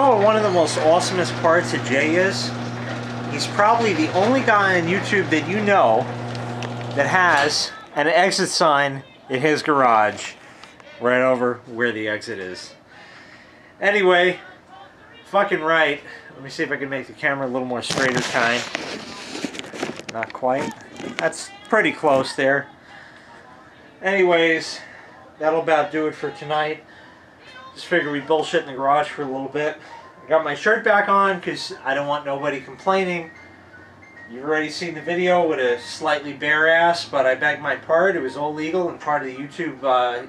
Oh, one of the most awesomest parts of Jay is, he's probably the only guy on YouTube that you know that has an exit sign in his garage right over where the exit is. Anyway, fucking right. Let me see if I can make the camera a little more straighter kind. Not quite. That's pretty close there. Anyways, that'll about do it for tonight. Just figured we'd bullshit in the garage for a little bit. I got my shirt back on because I don't want nobody complaining. You've already seen the video with a slightly bare ass, but I begged my part. It was all legal and part of the YouTube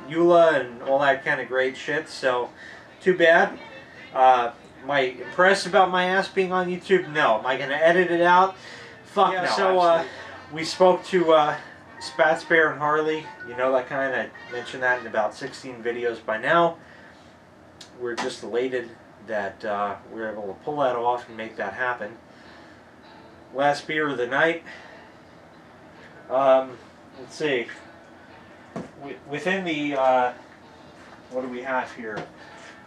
EULA and all that kind of great shit, so too bad. Am I impressed about my ass being on YouTube? No. Am I going to edit it out? Fuck yeah, no. So we spoke to Spats, Bear, and Harley. You know that kind. I mentioned that in about 16 videos by now. We're just elated that we were able to pull that off and make that happen. Last beer of the night. Let's see. Within the, what do we have here?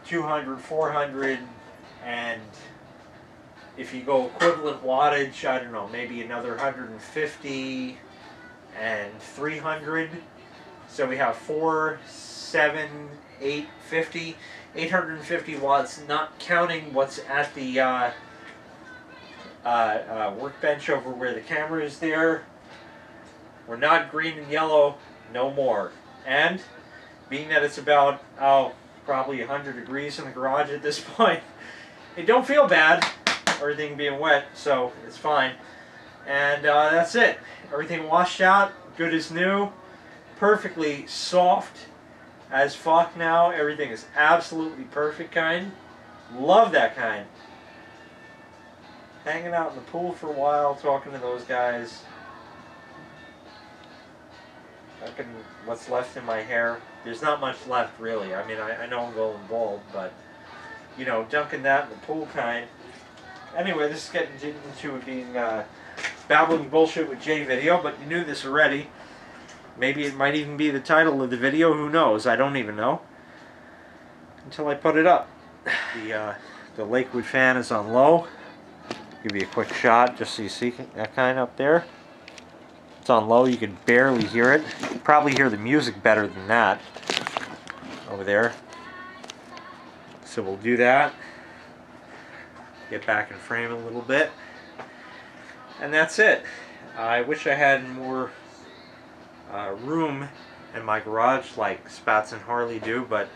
200, 400, and if you go equivalent wattage, I don't know, maybe another 150 and 300. So we have 4, 7, 8, 50. 850 watts, not counting what's at the workbench over where the camera is there. We're not green and yellow, no more. And being that it's about, probably 100 degrees in the garage at this point, it don't feel bad, everything being wet, so it's fine. And that's it. Everything washed out, good as new, perfectly soft as fuck now. Everything is absolutely perfect kind. Love that kind. Hanging out in the pool for a while, talking to those guys. Fucking what's left in my hair. There's not much left really. I mean, I know I'm going bald, but you know, dunking that in the pool kind. Anyway, this is getting into it being babbling bullshit with Jay video, but you knew this already. Maybe it might even be the title of the video, who knows, I don't even know. Until I put it up. The Lakewood fan is on low. Give you a quick shot just so you see that kind up there. It's on low, you can barely hear it. You can probably hear the music better than that. Over there. So we'll do that. Get back in frame a little bit. And that's it. I wish I had more room in my garage like Spats and Harley do, but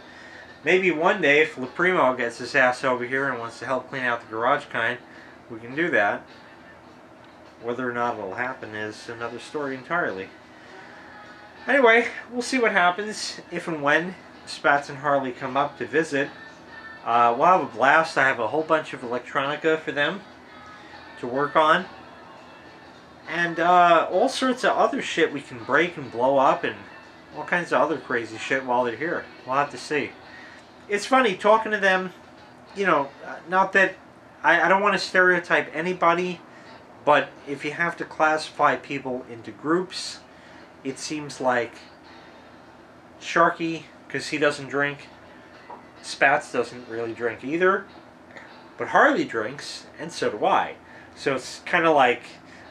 maybe one day if LaPrimo gets his ass over here and wants to help clean out the garage kind, we can do that. Whether or not it'll happen is another story entirely. Anyway, we'll see what happens if and when Spats and Harley come up to visit. We'll have a blast. I have a whole bunch of electronica for them to work on. And all sorts of other shit we can break and blow up and all kinds of other crazy shit while they're here. We'll have to see. It's funny talking to them, you know, not that I don't want to stereotype anybody, but if you have to classify people into groups, it seems like Sharky, because he doesn't drink, Spats doesn't really drink either, but Harley drinks, and so do I. So it's kind of like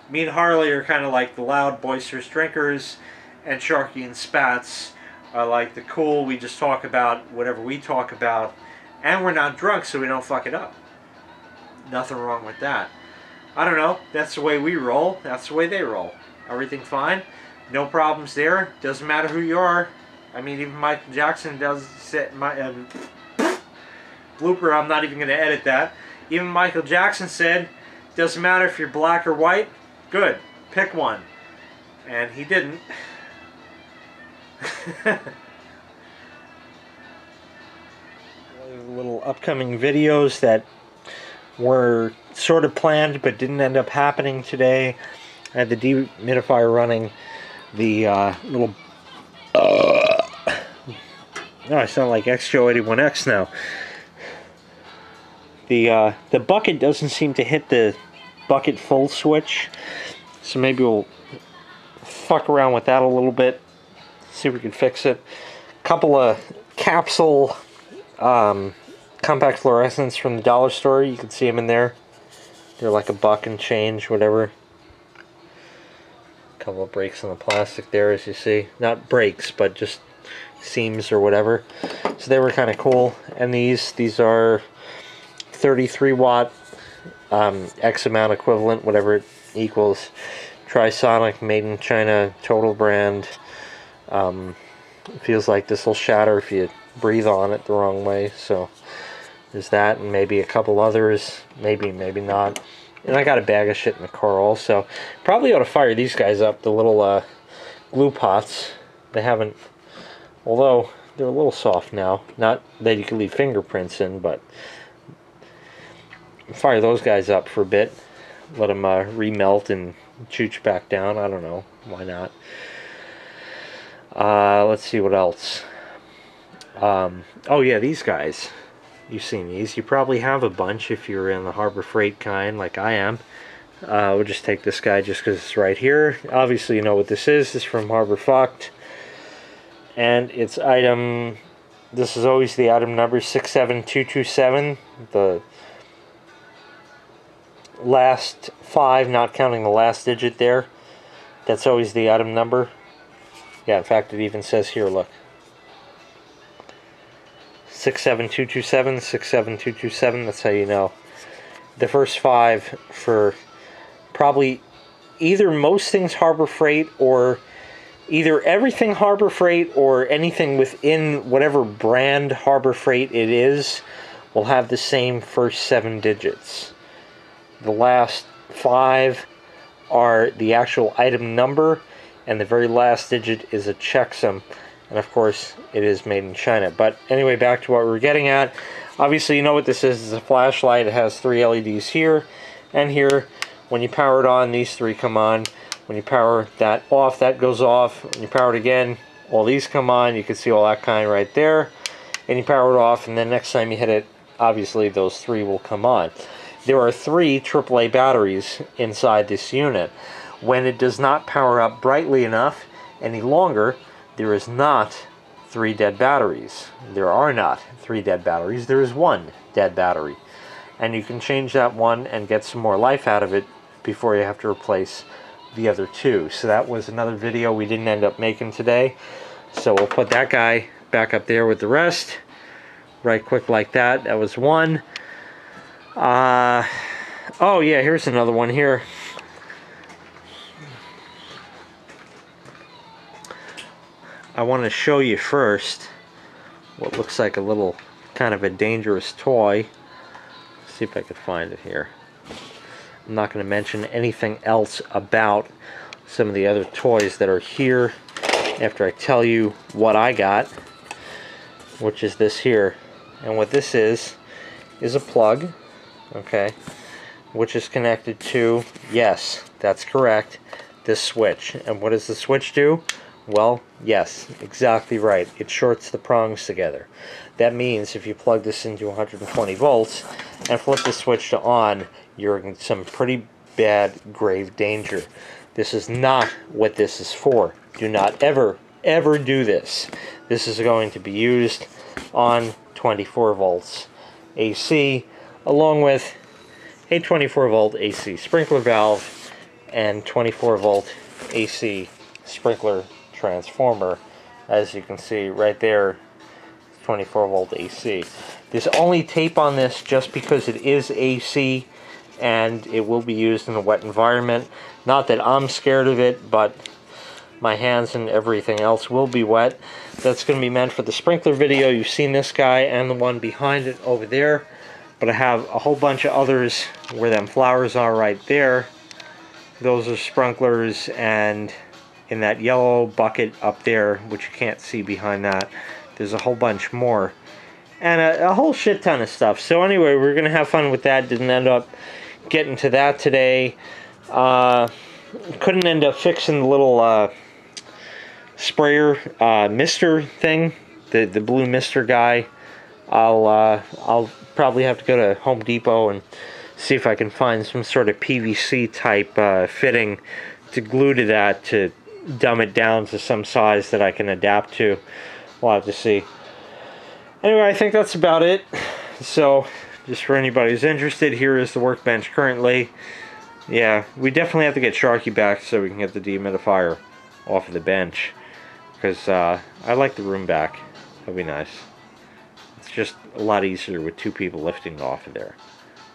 me and Harley are kind of like the loud, boisterous drinkers, and Sharky and Spats are like the cool, we just talk about whatever we talk about, and we're not drunk so we don't fuck it up. Nothing wrong with that. I don't know, that's the way we roll, that's the way they roll. Everything fine, no problems there, doesn't matter who you are. I mean, even Michael Jackson does set my blooper, I'm not even going to edit that. Even Michael Jackson said, doesn't matter if you're black or white, good, pick one. And he didn't. Little upcoming videos that were sort of planned but didn't end up happening today. I had the dehumidifier running. The little... No, I sound like XJO81X now. The bucket doesn't seem to hit the bucket full switch, so maybe we'll fuck around with that a little bit, see if we can fix it. A couple of capsule compact fluorescents from the dollar store. You can see them in there. They're like $1 and change, whatever. A couple of breaks on the plastic there, as you see. Not breaks, but just seams or whatever. So they were kind of cool. And these are 33 watt X amount equivalent, whatever it equals. Trisonic, made in China, total brand. It feels like this will shatter if you breathe on it the wrong way. So there's that, and maybe a couple others, maybe not. And I got a bag of shit in the car also. Probably ought to fire these guys up, the little glue pots. They haven't, although they're a little soft now. Not that you can leave fingerprints in, but fire those guys up for a bit. Let them remelt and chooch back down. I don't know, why not? Let's see what else. Oh yeah, these guys. You've seen these. You probably have a bunch if you're in the Harbor Freight kind, like I am. We'll just take this guy just because it's right here. Obviously you know what this is. This is from Harbor Fucked. And it's item... This is always the item number 67227. The last 5, not counting the last digit there. That's always the item number. Yeah, in fact, it even says here, look. 67227, 67227, that's how you know. The first 5 for probably either most things Harbor Freight, or either everything Harbor Freight, or anything within whatever brand Harbor Freight it is, will have the same first 7 digits. The last 5 are the actual item number, and the very last digit is a checksum. And of course, it is made in China. But anyway, back to what we were getting at. Obviously, you know what this is. It's a flashlight. It has 3 LEDs here and here. When you power it on, these 3 come on. When you power that off, that goes off. When you power it again, all these come on. You can see all that kind right there. And you power it off, and then next time you hit it, obviously those 3 will come on. There are 3 AAA batteries inside this unit. When it does not power up brightly enough any longer, there is not 3 dead batteries. There are not 3 dead batteries. There is 1 dead battery. And you can change that one and get some more life out of it before you have to replace the other 2. So that was another video we didn't end up making today. So we'll put that guy back up there with the rest. Right quick like that. That was 1. Oh yeah, here's another one here. I want to show you first what looks like a little kind of a dangerous toy. Let's see if I can find it here. I'm not going to mention anything else about some of the other toys that are here after I tell you what I got, which is this here. And what this is a plug, okay, which is connected to, yes, that's correct, this switch. And what does the switch do? Well, yes, exactly right. It shorts the prongs together. That means if you plug this into 120 volts and flip the switch to on, you're in some pretty bad, grave danger. This is not what this is for. Do not ever, ever do this. This is going to be used on 24 volts AC, along with a 24 volt AC sprinkler valve and 24 volt AC sprinkler transformer. As you can see right there, 24 volt AC. There's only tape on this just because it is AC and it will be used in a wet environment. Not that I'm scared of it, but my hands and everything else will be wet. That's going to be meant for the sprinkler video. You've seen this guy and the one behind it over there, but I have a whole bunch of others where them flowers are right there. Those are sprinklers, and in that yellow bucket up there, which you can't see behind that, there's a whole bunch more. And a whole shit ton of stuff. So anyway, we're going to have fun with that. Didn't end up getting to that today. Couldn't end up fixing the little sprayer mister thing, the blue mister guy. I'll probably have to go to Home Depot and see if I can find some sort of PVC type fitting to glue to that to dumb it down to some size that I can adapt to. We'll have to see. Anyway, I think that's about it. so just for anybody who's interested, here is the workbench currently. Yeah, we definitely have to get Sharky back so we can get the dehumidifier off of the bench, because I like the room back. That'd be nice. It's just a lot easier with 2 people lifting off of there.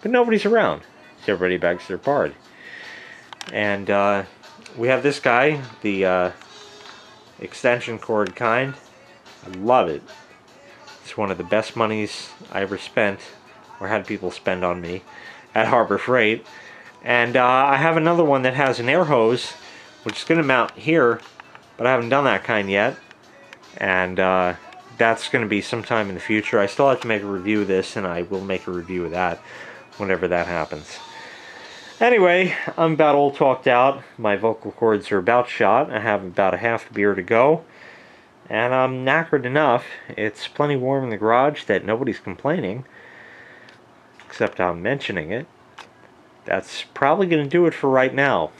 But nobody's around. Everybody begs their pardon. And we have this guy, the extension cord kind. I love it. It's one of the best monies I ever spent, or had people spend on me, at Harbor Freight. And I have another one that has an air hose, which is going to mount here, but I haven't done that kind yet. And that's going to be sometime in the future. I still have to make a review of this, and I will make a review of that whenever that happens. Anyway, I'm about all talked out. My vocal cords are about shot. I have about a half beer to go. And I'm knackered enough. It's plenty warm in the garage that nobody's complaining, except I'm mentioning it. That's probably going to do it for right now.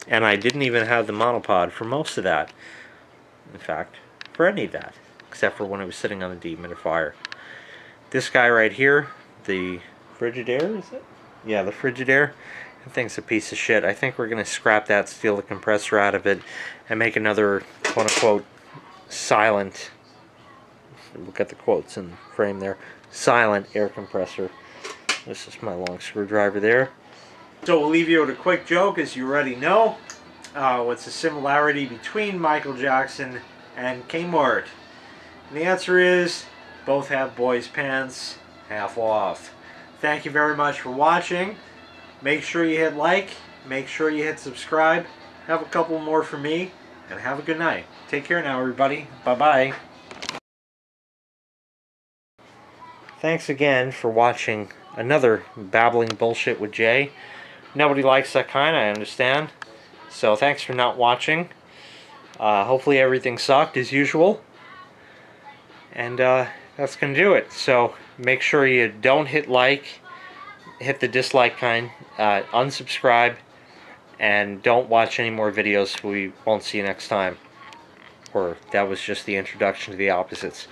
And I didn't even have the monopod for most of that. In fact, for any of that, except for when I was sitting on the dehumidifier. This guy right here, the Frigidaire, is it? Yeah, the Frigidaire. That thing's a piece of shit. I think we're going to scrap that, steal the compressor out of it, and make another quote-unquote silent, look at the quotes in the frame there, silent air compressor. This is my long screwdriver there. So we'll leave you with a quick joke, as you already know. What's the similarity between Michael Jackson and Kmart? And the answer is, both have boys' pants half off. Thank you very much for watching. Make sure you hit like, make sure you hit subscribe. Have a couple more for me, and have a good night. Take care now, everybody. Bye-bye. Thanks again for watching another Babbling Bullshit with Jay. Nobody likes that kind, I understand. So thanks for not watching. Hopefully everything sucked as usual. And that's going to do it. So make sure you don't hit like, hit the dislike kind, unsubscribe, and don't watch any more videos. We won't see you next time. Or that was just the introduction to the opposites.